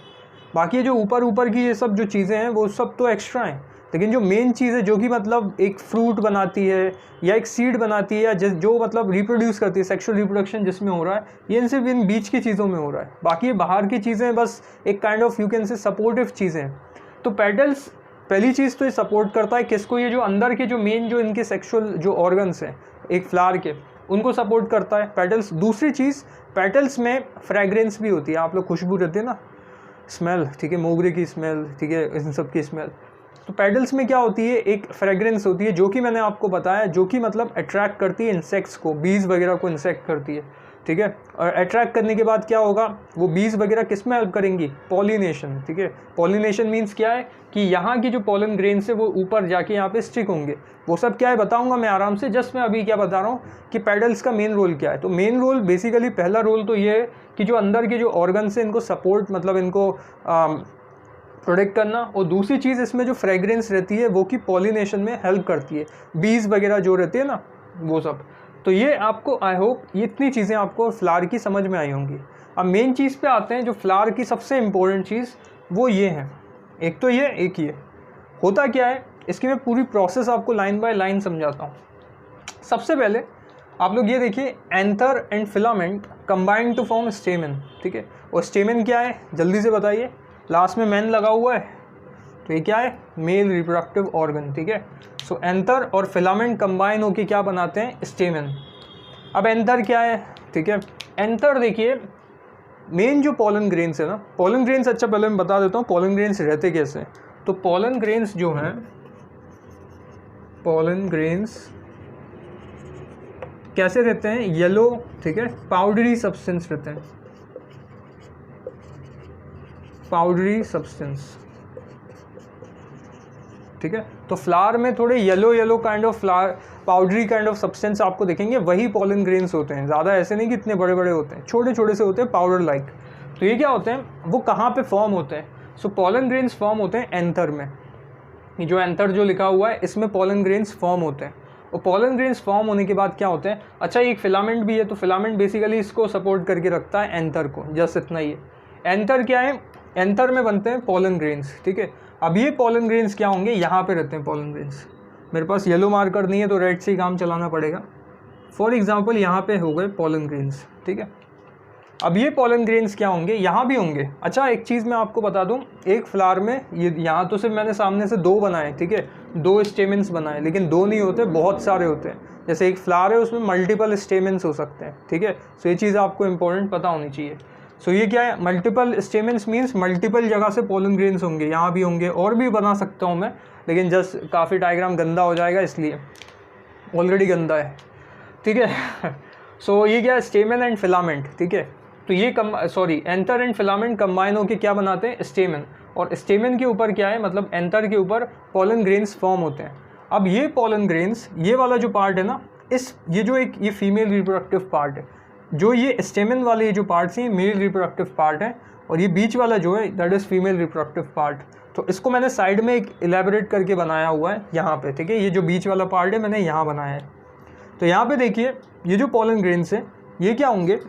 बाकी जो ऊपर की ये सब जो चीज़ें हैं वो सब तो एक्स्ट्रा हैं, लेकिन जो मेन चीज़ है जो कि मतलब एक फ्रूट बनाती है या एक सीड बनाती है या जो मतलब रिप्रोड्यूस करती है, सेक्सुअल रिप्रोडक्शन जिसमें हो रहा है, ये सिर्फ इन बीच की चीज़ों में हो रहा है। बाकी ये बाहर की चीज़ें बस एक काइंड ऑफ यू कैन से सपोर्टिव चीज़ें हैं। तो पेटल्स पहली चीज़ तो ये सपोर्ट करता है किसको, ये जो अंदर के जो मेन जो इनके सेक्सुअल जो ऑर्गन्स हैं एक फ्लावर के, उनको सपोर्ट करता है पेटल्स। दूसरी चीज़, पेटल्स में फ्रेग्रेंस भी होती है, आप लोग खुशबू रहती है ना, स्मेल। ठीक है, मोगरे की स्मेल, ठीक है, इन सब की स्मेल। तो पेटल्स में क्या होती है, एक फ्रेग्रेंस होती है जो कि मैंने आपको बताया, जो कि मतलब अट्रैक्ट करती है इंसेक्ट्स को, बीज वगैरह को इंसेक्ट करती है। ठीक है, और अट्रैक्ट करने के बाद क्या होगा, वो बीज वगैरह किस में हेल्प करेंगी, पॉलिनेशन। ठीक है, पॉलिनेशन मीन्स क्या है कि यहाँ की जो पॉलन ग्रेन्स है वो ऊपर जाके यहाँ पे स्टिक होंगे। वो सब क्या है बताऊंगा मैं आराम से, जस्ट मैं अभी क्या बता रहा हूँ कि पेटल्स का मेन रोल क्या है। तो मेन रोल बेसिकली पहला रोल तो ये है कि जो अंदर के जो ऑर्गन्स है इनको सपोर्ट, मतलब इनको प्रोटेक्ट करना, और दूसरी चीज़ इसमें जो फ्रेग्रेंस रहती है वो कि पॉलिनेशन में हेल्प करती है, बीज वगैरह जो रहती है ना वो सब। तो ये आपको आई होप ये इतनी चीज़ें आपको फ्लावर की समझ में आई होंगी। अब मेन चीज़ पे आते हैं, जो फ्लावर की सबसे इम्पोर्टेंट चीज़ वो ये है, एक तो ये, एक ये होता क्या है, इसकी मैं पूरी प्रोसेस आपको लाइन बाय लाइन समझाता हूँ। सबसे पहले आप लोग ये देखिए, anther and filament combine to form stamen. ठीक है, और स्टेमन क्या है जल्दी से बताइए, लास्ट में मैन लगा हुआ है, तो ये क्या है, मेल रिप्रोडक्टिव ऑर्गन। ठीक है, सो एंथर और फिलामेंट कंबाइन होकर क्या बनाते हैं, स्टेमन। अब एंथर क्या है, ठीक है। एंथर देखिए, मेन जो पोलन ग्रेन्स है ना, पोलन ग्रेन्स, अच्छा पहले मैं बता देता हूँ पोलन ग्रेन्स रहते कैसे हैं। तो पोलन ग्रेन्स जो हैं, पोलन ग्रेन्स कैसे रहते हैं, येलो, ठीक है, पाउडरी सब्सटेंस रहते हैं, पाउडरी सब्सटेंस, ठीक है। तो फ्लावर में थोड़े yellow kind of flower, powdery kind of substance आपको देखेंगे, वही पोलन ग्रेन्स होते हैं। ज़्यादा ऐसे नहीं कि इतने बड़े बड़े होते हैं, छोटे छोटे से होते हैं, पाउडर लाइक। तो ये क्या होते हैं, वो कहाँ पे फॉर्म होते हैं? सो पोलन ग्रेन्स फॉर्म होते हैं एंथर में। ये जो एंथर जो लिखा हुआ है, इसमें पोलन ग्रेन्स फॉर्म होते हैं। और पोलन ग्रेन्स फॉर्म होने के बाद क्या होते हैं, अच्छा एक फिलामेंट भी है, तो फिलामेंट बेसिकली इसको सपोर्ट करके रखता है एंथर को, जस्ट इतना ही है। एंथर क्या है, एंथर में बनते हैं पोलन ग्रेन्स, ठीक है। अब ये पोलन ग्रेन्स क्या होंगे, यहाँ पे रहते हैं पोलन ग्रेन्स। मेरे पास येलो मार्कर नहीं है तो रेड से ही काम चलाना पड़ेगा। फॉर एग्जांपल यहाँ पे हो गए पोलन ग्रेन्स, ठीक है। अब ये पोलन ग्रेन्स क्या होंगे, यहाँ भी होंगे। अच्छा एक चीज़ मैं आपको बता दूँ, एक फ्लावर में ये यहाँ तो सिर्फ मैंने सामने से 2 बनाए, ठीक है, 2 स्टेमेंस बनाए, लेकिन 2 नहीं होते, बहुत सारे होते हैं। जैसे एक फ्लावर है उसमें मल्टीपल स्टेमेंस हो सकते हैं, ठीक है। सो ये चीज़ आपको इंपॉर्टेंट पता होनी चाहिए। सो ये क्या है, मल्टीपल स्टेमेंस मीन्स मल्टीपल जगह से पोलन ग्रेन्स होंगे, यहाँ भी होंगे, और भी बना सकता हूँ मैं, लेकिन जस्ट काफ़ी डायग्राम गंदा हो जाएगा इसलिए, ऑलरेडी गंदा है, ठीक है। सो ये क्या है, स्टेमन एंड फिलामेंट, ठीक है। तो ये एंथर एंड फिलामेंट कंबाइन होकर क्या बनाते हैं, स्टेमन। और स्टेमन के ऊपर क्या है, मतलब एंथर के ऊपर पोलन ग्रेन्स फॉर्म होते हैं। अब ये पोलन ग्रेन्स, ये वाला जो पार्ट है ना, ये जो एक ये फीमेल रिप्रोडक्टिव पार्ट है, जो ये स्टेमन वाले जो पार्ट्स हैं मेल रिप्रोडक्टिव पार्ट है, और ये बीच वाला जो है that is female reproductive part. तो इसको मैंने साइड में एक इलेबोरेट करके बनाया हुआ है यहाँ पे, ठीक है। ये जो बीच वाला पार्ट है मैंने यहाँ बनाया है। तो यहाँ पे देखिए, ये जो पोलन ग्रेन्स है ये क्या होंगे,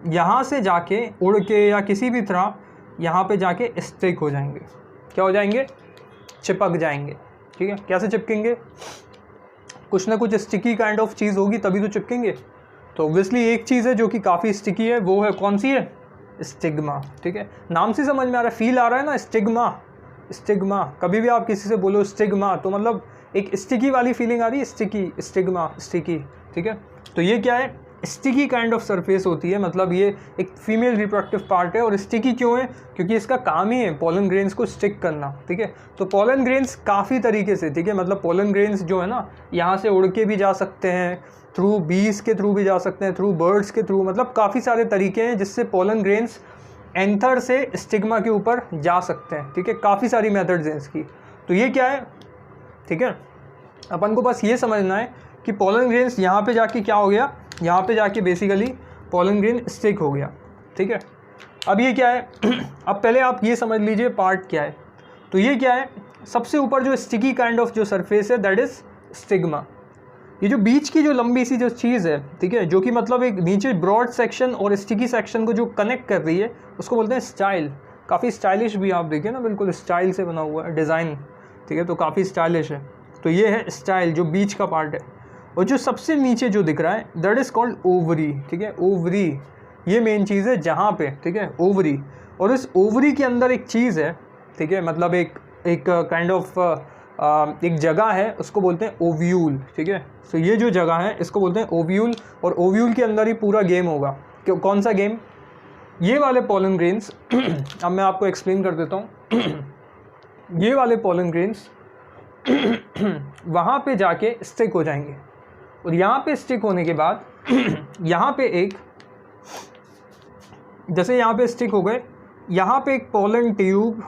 यहाँ से जाके उड़ के या किसी भी तरह यहाँ पे जाके स्टिक हो जाएंगे। क्या हो जाएंगे, चिपक जाएंगे, ठीक है। कैसे चिपकेंगे, कुछ ना कुछ स्टिकी काइंड ऑफ चीज़ होगी तभी तो चिपकेंगे। तो ऑब्वियसली एक चीज़ है जो कि काफ़ी स्टिकी है, वो है कौन सी है, स्टिग्मा, ठीक है। नाम से समझ में आ रहा है, फील आ रहा है ना, स्टिग्मा। स्टिग्मा, कभी भी आप किसी से बोलो स्टिग्मा तो मतलब एक स्टिकी वाली फीलिंग आ रही है, स्टिकी, स्टिग्मा, स्टिकी, ठीक है। तो ये क्या है, स्टिकी काइंड ऑफ सरफेस होती है, मतलब ये एक फीमेल रिप्रोडक्टिव पार्ट है। और स्टिकी क्यों है, क्योंकि इसका काम ही है पोलन ग्रेन्स को स्टिक करना, ठीक है। तो पोलन ग्रेन्स काफ़ी तरीके से, ठीक है, मतलब पोलन ग्रेन्स जो है ना, यहाँ से उड़ के भी जा सकते हैं, थ्रू बीज के थ्रू भी जा सकते हैं, थ्रू बर्ड्स के थ्रू, मतलब काफ़ी सारे तरीके हैं जिससे पोलन ग्रेन्स एंथर से स्टिग्मा के ऊपर जा सकते हैं, ठीक है। काफ़ी सारी मेथड्स हैं इसकी। तो ये क्या है, ठीक है, अपन को बस ये समझना है कि पोलन ग्रेन्स यहाँ पे जाके क्या हो गया, यहाँ पे जाके बेसिकली पोलन ग्रेन स्टिक हो गया, ठीक है। अब ये क्या है, अब पहले आप ये समझ लीजिए पार्ट क्या है। तो ये क्या है, सबसे ऊपर जो स्टिकी काइंड ऑफ जो सरफेस है दैट इज स्टिग्मा। ये जो बीच की जो लंबी सी जो चीज़ है, ठीक है, जो कि मतलब एक नीचे ब्रॉड सेक्शन और स्टिकी सेक्शन को जो कनेक्ट कर रही है, उसको बोलते हैं स्टाइल। काफ़ी स्टाइलिश भी आप देखिए ना, बिल्कुल स्टाइल से बना हुआ है डिज़ाइन, ठीक है, तो काफ़ी स्टाइलिश है। तो ये है स्टाइल, जो बीच का पार्ट है। और जो सबसे नीचे जो दिख रहा है दैट इज़ कॉल्ड ओवरी, ठीक है। ओवरी ये मेन चीज़ है जहाँ पे, ठीक है, ओवरी। और इस ओवरी के अंदर एक चीज़ है, ठीक है, मतलब एक काइंड ऑफ एक जगह है, उसको बोलते हैं ओव्यूल, ठीक है। सो ये जो जगह है इसको बोलते हैं ओव्यूल। और ओव्यूल के अंदर ही पूरा गेम होगा। कौन सा गेम, ये वाले पोलन ग्रेन्स अब मैं आपको एक्सप्लेन कर देता हूँ। ये वाले पोलन ग्रेन्स वहाँ पे जाके स्टिक हो जाएंगे, और यहाँ पे स्टिक होने के बाद यहाँ पे एक, जैसे यहाँ पे स्टिक हो गए, यहाँ पे एक पोलन ट्यूब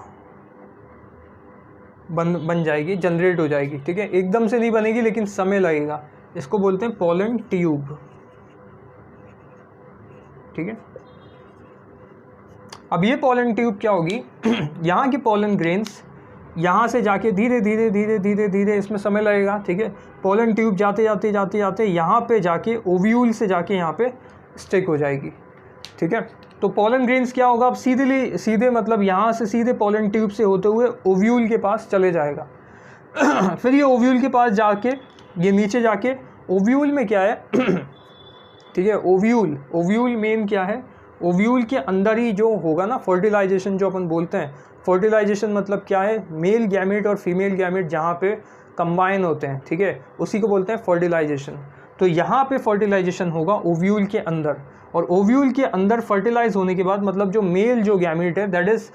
बन जाएगी, जनरेट हो जाएगी, ठीक है। एकदम से नहीं बनेगी लेकिन समय लगेगा, इसको बोलते हैं पोलन ट्यूब, ठीक है। अब ये पोलन ट्यूब क्या होगी, यहाँ की पोलन ग्रेन्स यहाँ से जाके धीरे धीरे धीरे धीरे धीरे, इसमें समय लगेगा, ठीक है। पोलन ट्यूब जाते जाते जाते जाते यहाँ पे जाके ओव्यूल से जाके यहाँ पे स्टिक हो जाएगी, ठीक है। तो पोलन ग्रेन्स क्या होगा, अब सीधे मतलब यहाँ से सीधे पोलन ट्यूब से होते हुए ओव्यूल के पास चले जाएगा। फिर ये ओव्यूल के पास जाके ये नीचे जाके, ओव्यूल में क्या है, ठीक है, ओव्यूल मेन क्या है, ओव्यूल के अंदर ही जो होगा ना फर्टिलाइजेशन, जो अपन बोलते हैं फर्टिलाइजेशन, मतलब क्या है, मेल गैमेट और फीमेल गैमेट जहाँ पे कंबाइन होते हैं, ठीक है, उसी को बोलते हैं फर्टिलाइजेशन। तो यहाँ पे फर्टिलाइजेशन होगा ओव्यूल के अंदर, और ओव्यूल के अंदर फर्टिलाइज होने के बाद मतलब जो मेल जो गैमीट है दैट इज़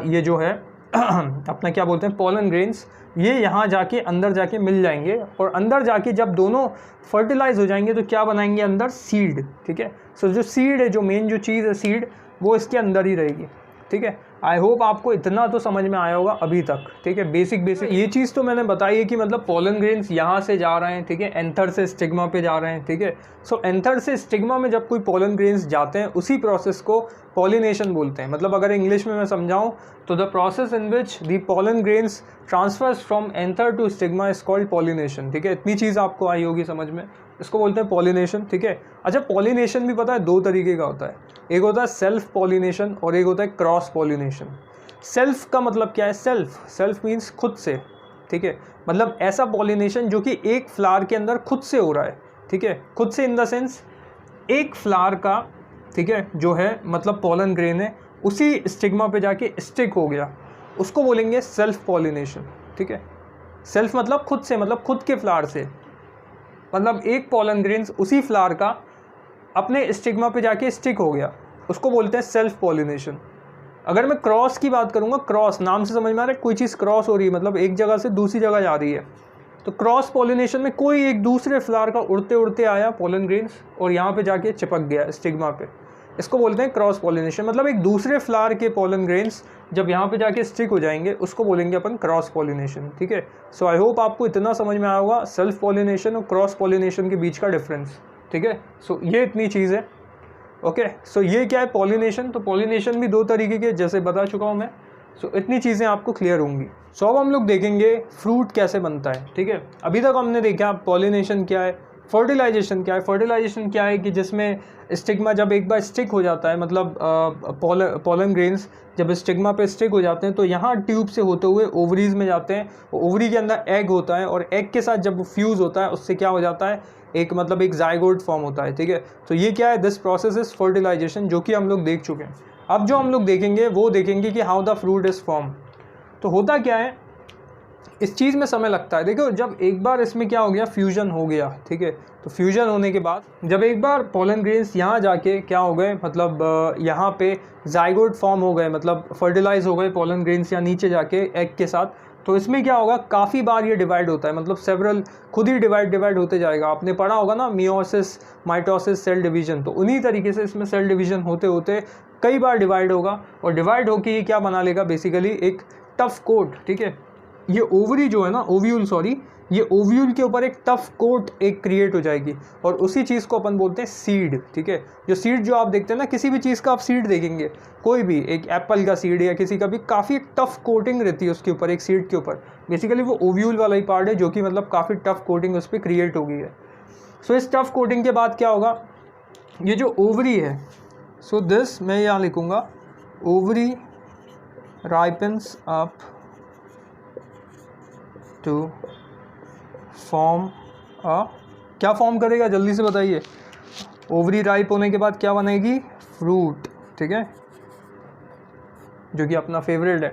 ये जो है अपना क्या बोलते हैं पोलन ग्रेन्स, ये यहाँ जाके अंदर जाके मिल जाएंगे, और अंदर जाके जब दोनों फर्टिलाइज हो जाएंगे तो क्या बनाएंगे अंदर सीड। ठीक है, सो जो सीड है, जो मेन जो चीज़ है सीड, वो इसके अंदर ही रहेगी। ठीक है, आई होप आपको इतना तो समझ में आया होगा अभी तक। ठीक है, बेसिक ये चीज़ तो मैंने बताई है कि मतलब पोलन ग्रेन्स यहाँ से जा रहे हैं, ठीक है, एंथर से स्टिग्मा पे जा रहे हैं। ठीक है, सो एंथर से स्टिग्मा में जब कोई पोलन ग्रेन्स जाते हैं उसी प्रोसेस को पॉलिनेशन बोलते हैं। मतलब अगर इंग्लिश में मैं समझाऊँ तो the process in which the pollen grains transfers from anther to stigma is called pollination. ठीक है, इतनी चीज़ आपको आई होगी समझ में, इसको बोलते हैं पॉलिनेशन। ठीक है, अच्छा पॉलिनेशन भी पता है दो तरीके का होता है, एक होता है सेल्फ पॉलिनेशन और एक होता है क्रॉस पॉलिनेशन। सेल्फ का मतलब क्या है, सेल्फ मीन्स खुद से। ठीक है, मतलब ऐसा पॉलिनेशन जो कि एक फ्लावर के अंदर खुद से हो रहा है। ठीक है, खुद से इन द सेंस एक फ्लावर का, ठीक है, जो है मतलब पोलन ग्रेन है उसी स्टिग्मा पे जाके स्टिक हो गया, उसको बोलेंगे सेल्फ पॉलिनेशन। ठीक है, सेल्फ मतलब खुद से, मतलब खुद के फ्लावर से, मतलब एक पोलन ग्रेन्स उसी फ्लावर का अपने स्टिग्मा पे जाके स्टिक हो गया, उसको बोलते हैं सेल्फ पॉलिनेशन। अगर मैं क्रॉस की बात करूँगा, क्रॉस नाम से समझ में आ रहा है, कोई चीज़ क्रॉस हो रही है मतलब एक जगह से दूसरी जगह जा रही है, तो क्रॉस पॉलिनेशन में कोई एक दूसरे फ्लावर का उड़ते उड़ते आया पोलन ग्रेन्स और यहाँ पे जाके चिपक गया स्टिग्मा पे, इसको बोलते हैं क्रॉस पॉलिनेशन। मतलब एक दूसरे फ्लावर के पोलन ग्रेन्स जब यहाँ पे जाके स्टिक हो जाएंगे उसको बोलेंगे अपन क्रॉस पॉलिनेशन। ठीक है, सो आई होप आपको इतना समझ में आया होगा सेल्फ पॉलिनेशन और क्रॉस पॉलिनेशन के बीच का डिफरेंस। ठीक है, सो ये इतनी चीज़ है। ओके, सो ये क्या है पॉलिनेशन, तो पॉलिनेशन भी दो तरीके के जैसे बता चुका हूँ मैं। सो इतनी चीज़ें आपको क्लियर होंगी। सो अब हम लोग देखेंगे फ्रूट कैसे बनता है। ठीक है, अभी तक हमने देखा पॉलिनेशन क्या है, फर्टिलाइजेशन क्या है। फर्टिलाइजेशन क्या है कि जिसमें स्टिग्मा जब एक बार स्टिक हो जाता है, मतलब पोलन ग्रेन्स जब स्टिग्मा पे स्टिक हो जाते हैं तो यहाँ ट्यूब से होते हुए ओवरीज में जाते हैं, ओवरी के अंदर एग होता है और एग के साथ जब फ्यूज़ होता है उससे क्या हो जाता है, एक मतलब एक जाइगोट फॉर्म होता है। ठीक है, तो ये क्या है, दिस प्रोसेस इज फर्टिलाइजेशन, जो कि हम लोग देख चुके हैं। अब जो हम लोग देखेंगे वो देखेंगे कि how the fruit is form. तो होता क्या है, इस चीज़ में समय लगता है। देखो जब एक बार इसमें क्या हो गया, फ्यूजन हो गया। ठीक है, तो फ्यूजन होने के बाद जब एक बार पोलन ग्रेन्स यहाँ जाके क्या हो गए, मतलब यहाँ पे जाइगोट फॉर्म हो गए, मतलब फर्टिलाइज हो गए पोलन ग्रेन्स यहाँ नीचे जाके एग के साथ, तो इसमें क्या होगा, काफ़ी बार ये डिवाइड होता है, मतलब सेवरल खुद ही डिवाइड होते जाएगा। आपने पढ़ा होगा ना मियोसिस, माइटोसिस, सेल डिवीजन, तो उन्हीं तरीके से इसमें सेल डिवीजन होते होते कई बार डिवाइड होगा और डिवाइड होकर ये क्या बना लेगा, बेसिकली एक टफ कोट। ठीक है, ये ओवरी जो है ना, ओव्यूल सॉरी, ये ओव्यूल के ऊपर एक टफ कोट एक क्रिएट हो जाएगी और उसी चीज़ को अपन बोलते हैं सीड। ठीक है, जो सीड जो आप देखते हैं ना, किसी भी चीज़ का आप सीड देखेंगे, कोई भी एक एप्पल का सीड या किसी का भी, काफ़ी टफ कोटिंग रहती है उसके ऊपर, एक सीड के ऊपर। बेसिकली वो ओव्यूल वाला ही पार्ट है जो कि मतलब काफ़ी टफ कोटिंग उस पर क्रिएट हो गई है। सो इस टफ कोटिंग के बाद क्या होगा, ये जो ओवरी है, सो दिस मैं यहाँ लिखूँगा, ovary ripens up to form क्या फॉर्म करेगा, जल्दी से बताइए। ओवरी राइप होने के बाद क्या बनेगी, फ्रूट। ठीक है, जो कि अपना फेवरेट है।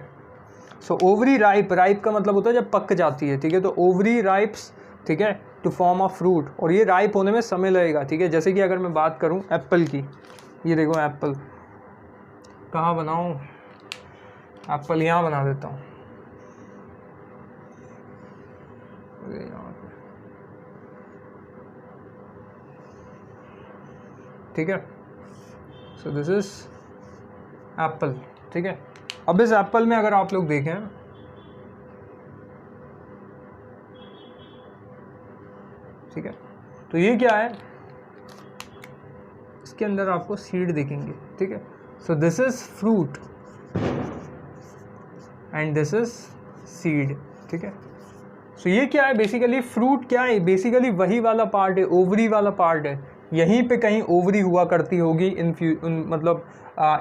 सो ओवरी राइप, राइप का मतलब होता है जब पक जाती है। ठीक है, तो ओवरी राइप्स, ठीक है, टू फॉर्म अ फ्रूट, और ये राइप होने में समय लगेगा। ठीक है, जैसे कि अगर मैं बात करूं एप्पल की, ये देखो एप्पल, कहाँ बनाऊं, एप्पल यहाँ बना देता हूँ, ठीक है। So this is Apple. ठीक है, अब इस एप्पल में अगर आप लोग देखें, ठीक है, तो ये क्या है, इसके अंदर आपको सीड दिखेंगे। ठीक है, so this is fruit and this is seed. ठीक है, सो ये क्या है, बेसिकली फ्रूट क्या है, बेसिकली वही वाला पार्ट है, ओवरी वाला पार्ट है। यहीं पे कहीं ओवरी हुआ करती होगी मतलब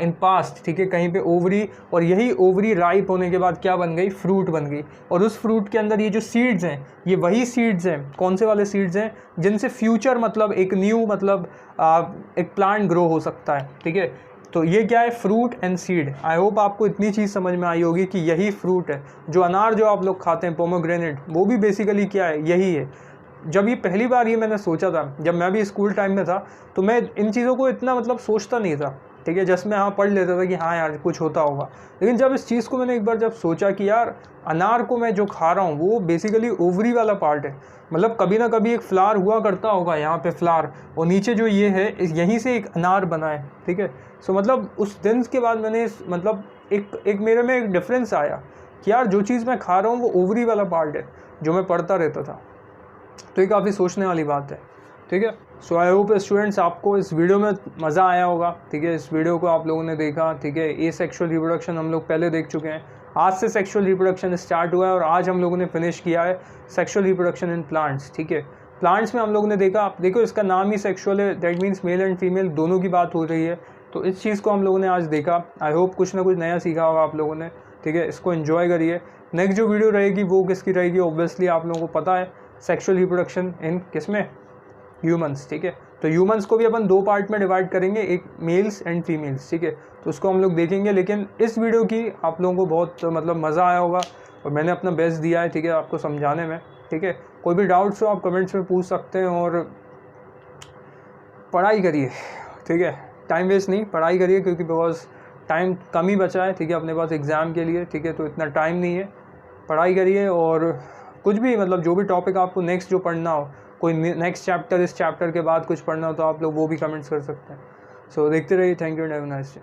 इन पास्ट। ठीक है, कहीं पे ओवरी, और यही ओवरी राइप होने के बाद क्या बन गई, फ्रूट बन गई। और उस फ्रूट के अंदर ये जो सीड्स हैं, ये वही सीड्स हैं, कौन से वाले सीड्स हैं, जिनसे फ्यूचर मतलब एक न्यू मतलब एक प्लांट ग्रो हो सकता है। ठीक है, तो ये क्या है, fruit and seed. I hope आपको इतनी चीज़ समझ में आई होगी कि यही फ्रूट है। जो अनार जो आप लोग खाते हैं, पोमोग्रेनेट, वो भी बेसिकली क्या है, यही है। जब ये पहली बार ये मैंने सोचा था, जब मैं भी स्कूल टाइम में था, तो मैं इन चीज़ों को इतना मतलब सोचता नहीं था, ठीक है। जस्ट मैं हाँ पढ़ लेता था कि हाँ यार कुछ होता होगा। लेकिन जब इस चीज़ को मैंने एक बार जब सोचा कि यार अनार को मैं जो खा रहा हूँ वो बेसिकली ओवरी वाला पार्ट है, मतलब कभी ना कभी एक फ्लावर हुआ करता होगा यहाँ पे फ्लावर, और नीचे जो ये है यहीं से एक अनार बना है, ठीक है। सो मतलब उस दिन के बाद मैंने मतलब एक मेरे में एक डिफरेंस आया कि यार जो चीज़ मैं खा रहा हूँ वो ओवरी वाला पार्ट है जो मैं पढ़ता रहता था। तो ये काफ़ी सोचने वाली बात है, ठीक है। सो आई होप स्टूडेंट्स आपको इस वीडियो में मज़ा आया होगा, ठीक है। इस वीडियो को आप लोगों ने देखा, ठीक है। ए सेक्शुअल रिप्रोडक्शन हम लोग पहले देख चुके हैं, आज से सेक्शुअल रिप्रोडक्शन स्टार्ट हुआ है और आज हम लोगों ने फिनिश किया है सेक्शुअल रिप्रोडक्शन इन प्लांट्स, ठीक है। प्लांट्स में हम लोगों ने देखा, आप देखो इसका नाम ही सेक्शुअल है, that means male and female दोनों की बात हो रही है। तो इस चीज़ को हम लोगों ने आज देखा। आई होप कुछ ना कुछ नया सीखा होगा आप लोगों ने, ठीक है। इसको एंजॉय करिए। नेक्स्ट जो वीडियो रहेगी वो किसकी रहेगी, ऑब्वियसली आप लोगों को पता है, सेक्शुअल रिप्रोडक्शन इन किसमें, ह्यूमंस, ठीक है। तो ह्यूमंस को भी अपन दो पार्ट में डिवाइड करेंगे, एक मेल्स एंड फीमेल्स, ठीक है। तो उसको हम लोग देखेंगे। लेकिन इस वीडियो की आप लोगों को बहुत मतलब मज़ा आया होगा और मैंने अपना बेस्ट दिया है, ठीक है, आपको समझाने में, ठीक है। कोई भी डाउट्स हो आप कमेंट्स में पूछ सकते हैं और पढ़ाई करिए, ठीक है। टाइम वेस्ट नहीं, पढ़ाई करिए, क्योंकि बिकॉज टाइम कम ही बचा है, ठीक है, अपने पास एग्ज़ाम के लिए, ठीक है। तो इतना टाइम नहीं है, पढ़ाई करिए। और कुछ भी मतलब जो भी टॉपिक आपको नेक्स्ट जो पढ़ना हो, कोई नेक्स्ट चैप्टर, इस चैप्टर के बाद कुछ पढ़ना हो, तो आप लोग वो भी कमेंट्स कर सकते हैं। सो देखते रहिए। Thank you and have a nice day.